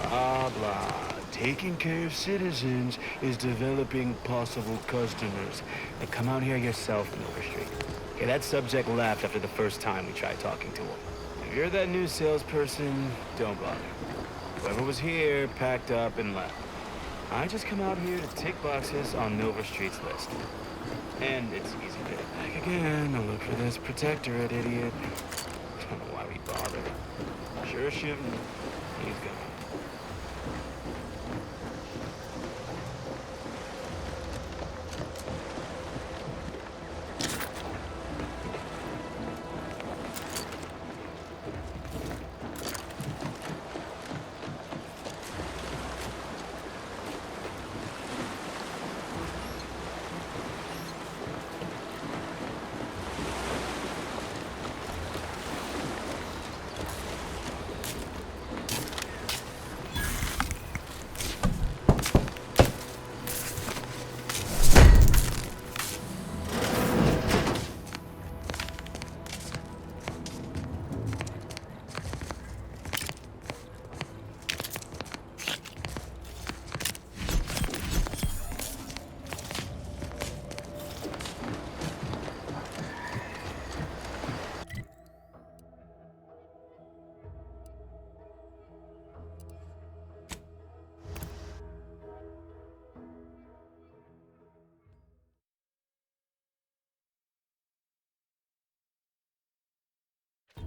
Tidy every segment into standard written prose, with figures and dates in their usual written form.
Blah, blah. Taking care of citizens is developing possible customers. Now come out here yourself in Overstreet. Okay, that subject laughed after the first time we tried talking to him. If you're that new salesperson, don't bother. Whoever was here packed up and left. I just come out here to tick boxes on Nova Street's list. And it's easy to get back again. I'll look for this protectorate idiot. Don't know why we bothered. Sure shouldn't. He's gone.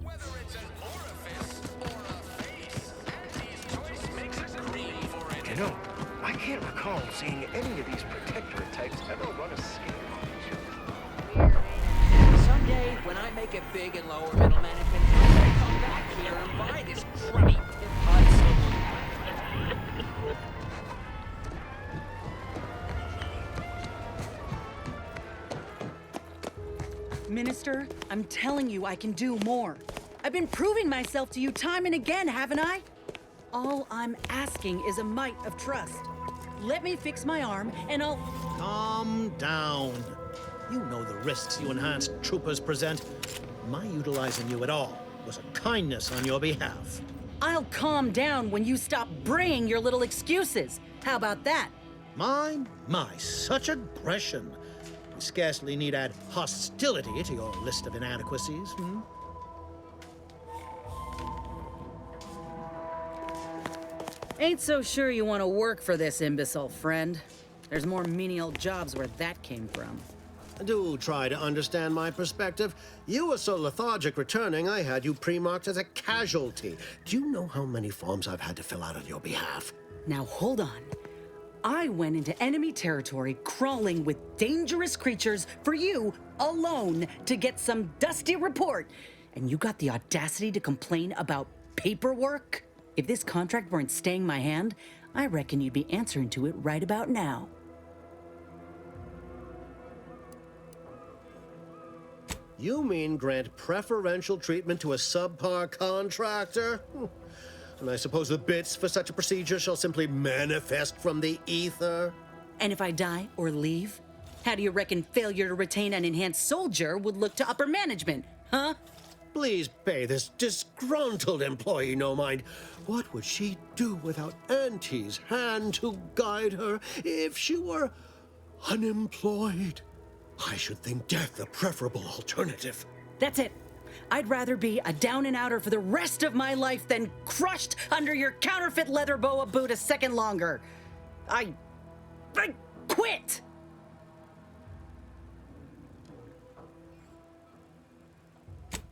Whether it's an orifice or a face, Aunties Choice makes a cream for it. You know, I can't recall seeing any of these protectorate types ever run a scam on each other. Someday, when I make it big in lower middle management, I'll come back here and buy this crummy Hudson. Minister, I'm telling you I can do more. I've been proving myself to you time and again, haven't I? All I'm asking is a mite of trust. Let me fix my arm and I'll... Calm down. You know the risks you enhanced troopers present. My utilizing you at all was a kindness on your behalf. I'll calm down when you stop bringing your little excuses. How about that? My, such aggression. You scarcely need add hostility to your list of inadequacies, hmm? Ain't so sure you want to work for this imbecile, friend. There's more menial jobs where that came from. Do try to understand my perspective. You were so lethargic returning, I had you pre-marked as a casualty. Do you know how many forms I've had to fill out on your behalf? Now hold on. I went into enemy territory crawling with dangerous creatures for you alone to get some dusty report. And you got the audacity to complain about paperwork? If this contract weren't staying my hand, I reckon you'd be answering to it right about now. You mean grant preferential treatment to a subpar contractor? And I suppose the bits for such a procedure shall simply manifest from the ether? And if I die or leave, how do you reckon failure to retain an enhanced soldier would look to upper management, huh? Please pay this disgruntled employee no mind. What would she do without Auntie's hand to guide her if she were unemployed? I should think death the preferable alternative. That's it. I'd rather be a down and outer for the rest of my life than crushed under your counterfeit leather boa boot a second longer. I quit!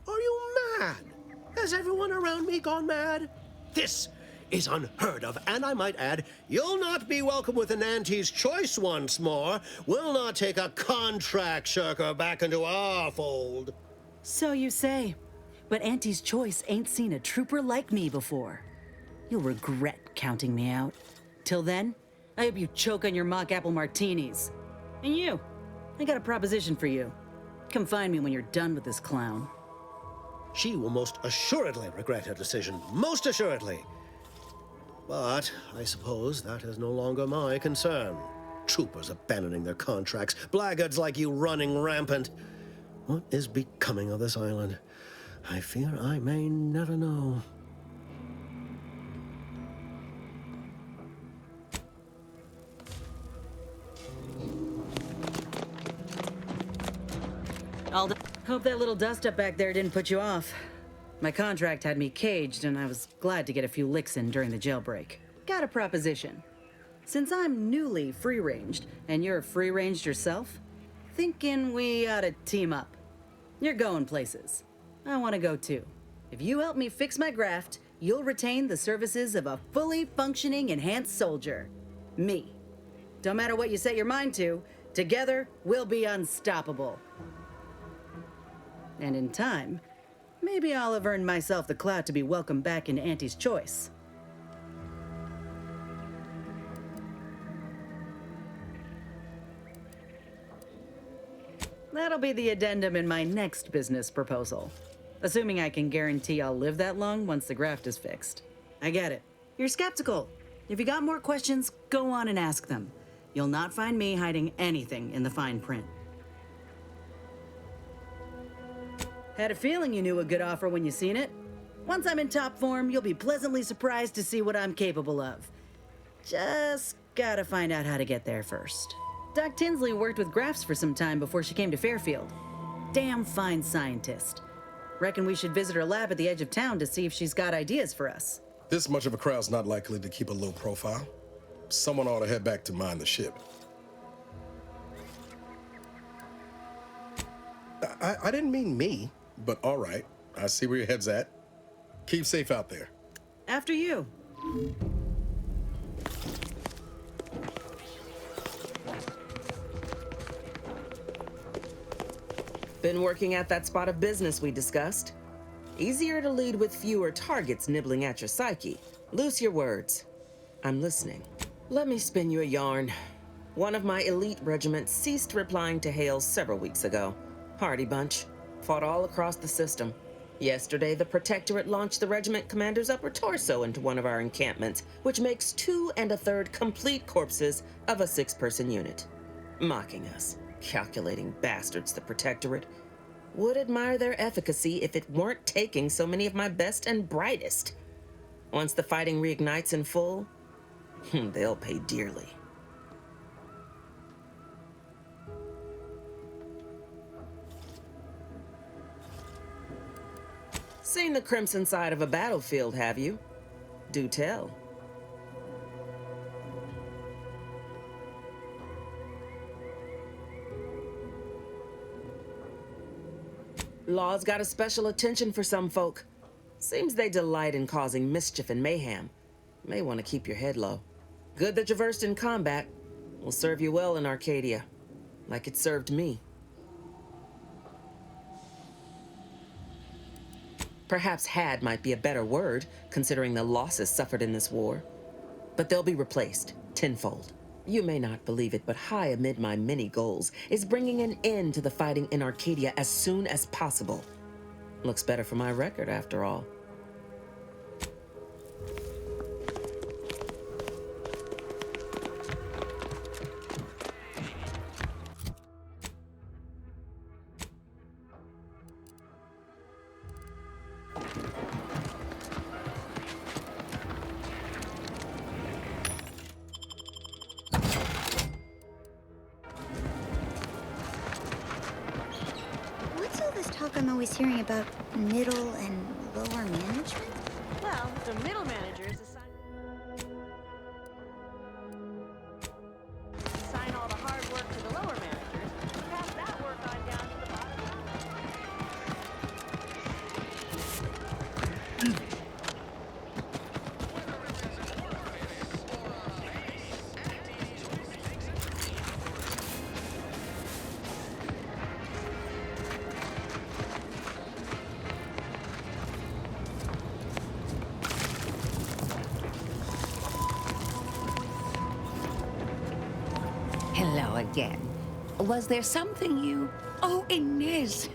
Are you mad? Has everyone around me gone mad? This is unheard of, and I might add, you'll not be welcome with an Aunties Choice once more. We'll not take a contract shirker back into our fold. So you say, but Aunties Choice ain't seen a trooper like me before. You'll regret counting me out. Till then, I hope you choke on your mock apple martinis. And you, I got a proposition for you. Come find me when you're done with this clown. She will most assuredly regret her decision. Most assuredly. But I suppose that is no longer my concern. Troopers abandoning their contracts. Blackguards like you running rampant. What is becoming of this island? I fear I may never know. Hope that little dust up back there didn't put you off. My contract had me caged, and I was glad to get a few licks in during the jailbreak. Got a proposition. Since I'm newly free-ranged, and you're free-ranged yourself, thinking we ought to team up. You're going places. I want to go too. If you help me fix my graft, you'll retain the services of a fully functioning enhanced soldier. Me. Don't matter what you set your mind to, together we'll be unstoppable. And in time, maybe I'll have earned myself the clout to be welcomed back into Aunties Choice. That'll be the addendum in my next business proposal. Assuming I can guarantee I'll live that long once the graft is fixed. I get it. You're skeptical. If you got more questions, go on and ask them. You'll not find me hiding anything in the fine print. Had a feeling you knew a good offer when you seen it. Once I'm in top form, you'll be pleasantly surprised to see what I'm capable of. Just gotta find out how to get there first. Doc Tinsley worked with grafts for some time before she came to Fairfield. Damn fine scientist. Reckon we should visit her lab at the edge of town to see if she's got ideas for us. This much of a crowd's not likely to keep a low profile. Someone ought to head back to mind the ship. I didn't mean me, but all right. I see where your head's at. Keep safe out there. After you. Been working at that spot of business we discussed. Easier to lead with fewer targets nibbling at your psyche. Loose your words. I'm listening. Let me spin you a yarn. One of my elite regiments ceased replying to hails several weeks ago. Hardy bunch. Fought all across the system. Yesterday, the Protectorate launched the regiment commander's upper torso into one of our encampments, which makes 2 1/3 complete corpses of a 6-person unit. Mocking us. Calculating bastards, the Protectorate. Would admire their efficacy if it weren't taking so many of my best and brightest. Once the fighting reignites in full, they'll pay dearly. Seen the crimson side of a battlefield, have you? Do tell. Law's got a special attention for some folk. Seems they delight in causing mischief and mayhem. May want to keep your head low. Good that you're versed in combat. Will serve you well in Arcadia. Like it served me. Perhaps had might be a better word, considering the losses suffered in this war. But they'll be replaced, tenfold. You may not believe it, but high amid my many goals is bringing an end to the fighting in Arcadia as soon as possible. Looks better for my record, after all. What's all this talk I'm always hearing about middle and lower management? Well, the middle managers assign all the hard work to the lower managers. Pass that work on down to the bottom. again. Was there something you... Oh, Inez!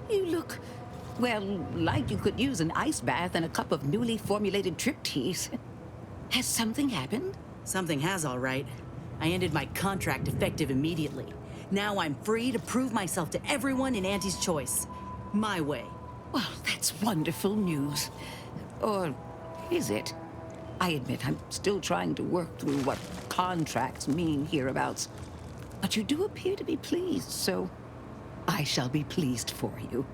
You look, well, like you could use an ice bath and a cup of newly formulated trip teas. Has something happened? Something has, all right. I ended my contract effective immediately. Now I'm free to prove myself to everyone in Aunties Choice. My way. Well, that's wonderful news. Or is it? I admit I'm still trying to work through what contracts mean hereabouts. But you do appear to be pleased, so I shall be pleased for you.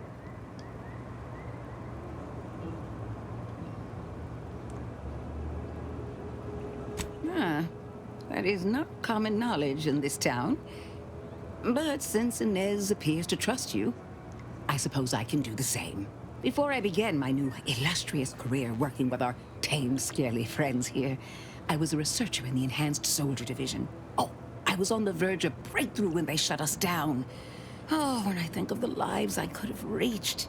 Ah, that is not common knowledge in this town. But since Inez appears to trust you, I suppose I can do the same. Before I began my new illustrious career working with our tame, scarily friends here, I was a researcher in the Enhanced Soldier Division. Oh, I was on the verge of breakthrough when they shut us down. Oh, when I think of the lives I could have reached.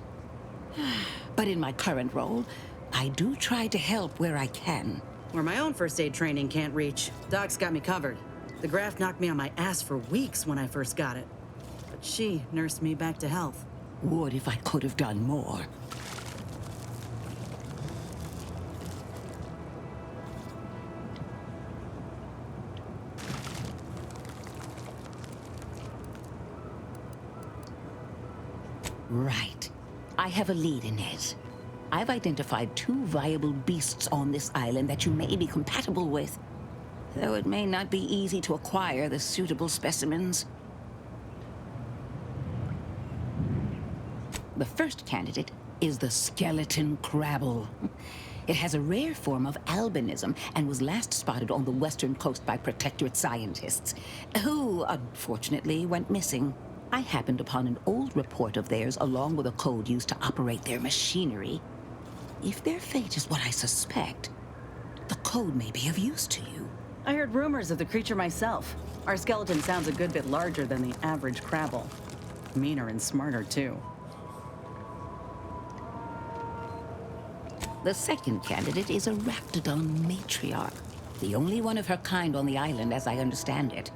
But in my current role, I do try to help where I can. Where my own first aid training can't reach, Doc's got me covered. The graft knocked me on my ass for weeks when I first got it. But she nursed me back to health. Would if I could have done more. Right. I have a lead, Inez. I've identified 2 viable beasts on this island that you may be compatible with, though it may not be easy to acquire the suitable specimens. The first candidate is the skeleton crabble. It has a rare form of albinism and was last spotted on the western coast by protectorate scientists, who unfortunately went missing. I happened upon an old report of theirs along with a code used to operate their machinery. If their fate is what I suspect, the code may be of use to you. I heard rumors of the creature myself. Our skeleton sounds a good bit larger than the average crabble. Meaner and smarter, too. The second candidate is a raptidon matriarch, the only one of her kind on the island as I understand it.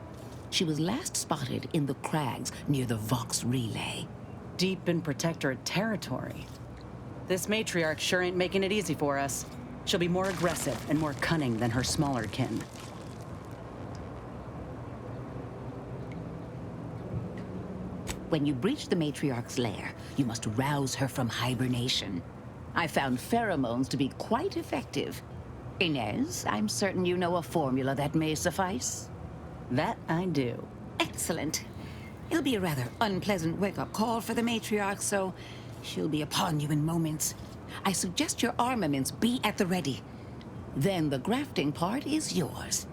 She was last spotted in the crags near the Vox Relay. Deep in protectorate territory. This matriarch sure ain't making it easy for us. She'll be more aggressive and more cunning than her smaller kin. When you breach the matriarch's lair, you must rouse her from hibernation. I found pheromones to be quite effective. Inez, I'm certain you know a formula that may suffice. That I do. Excellent. It'll be a rather unpleasant wake-up call for the matriarch, so she'll be upon you in moments. I suggest your armaments be at the ready. Then the grafting part is yours.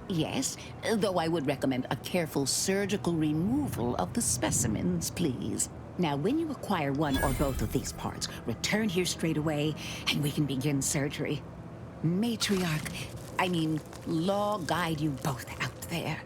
Yes, though I would recommend a careful surgical removal of the specimens, please. Now, when you acquire one or both of these parts, return here straight away, and we can begin surgery. Law guide you both out there.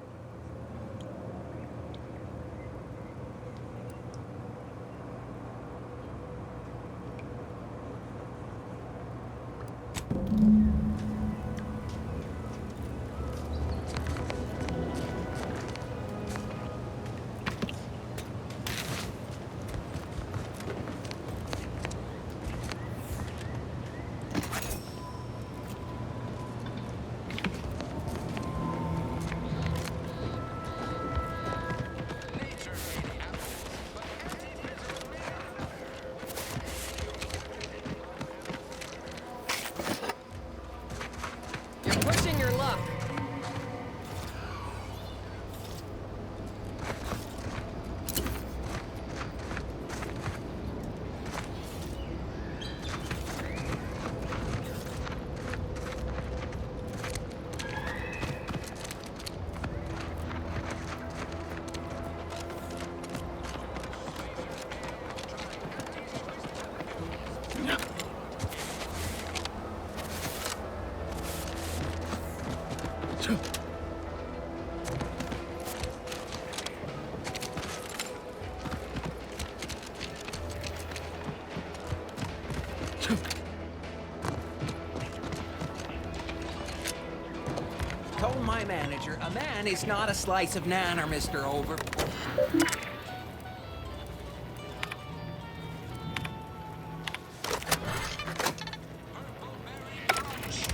manager. A man is not a slice of nanner, Mr. Over.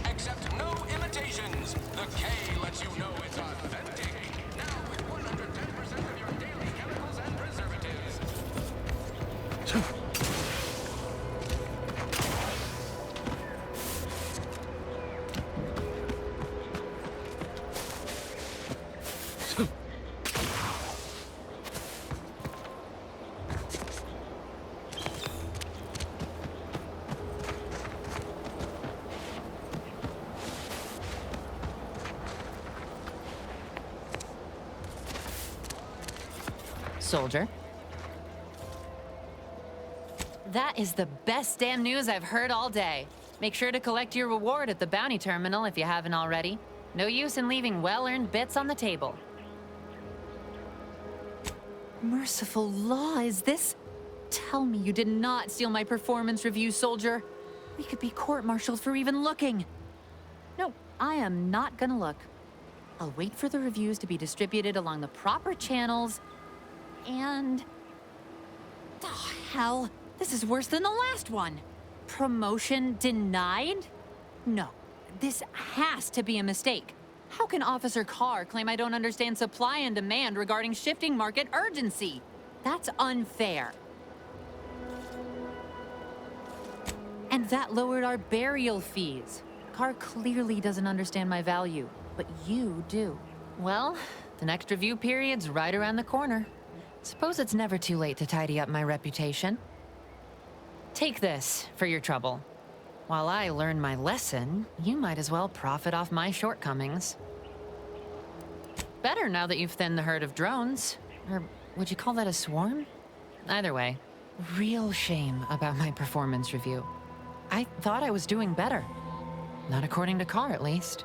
Accept no imitations. The K lets you know it's authentic. Now with 110% of your daily chemicals and preservatives. Soldier. That is the best damn news I've heard all day. Make sure to collect your reward at the bounty terminal if you haven't already. No use in leaving well-earned bits on the table. Merciful law, is this? Tell me you did not steal my performance review, soldier. We could be court-martialed for even looking. No, I am not gonna look. I'll wait for the reviews to be distributed along the proper channels. And... oh, hell. This is worse than the last one. Promotion denied? No, this has to be a mistake. How can Officer Carr claim I don't understand supply and demand regarding shifting market urgency? That's unfair. And that lowered our burial fees. Carr clearly doesn't understand my value, but you do. Well, the next review period's right around the corner. Suppose it's never too late to tidy up my reputation. Take this for your trouble. While I learn my lesson, you might as well profit off my shortcomings. Better now that you've thinned the herd of drones. Or would you call that a swarm? Either way, real shame about my performance review. I thought I was doing better. Not according to Carr, at least.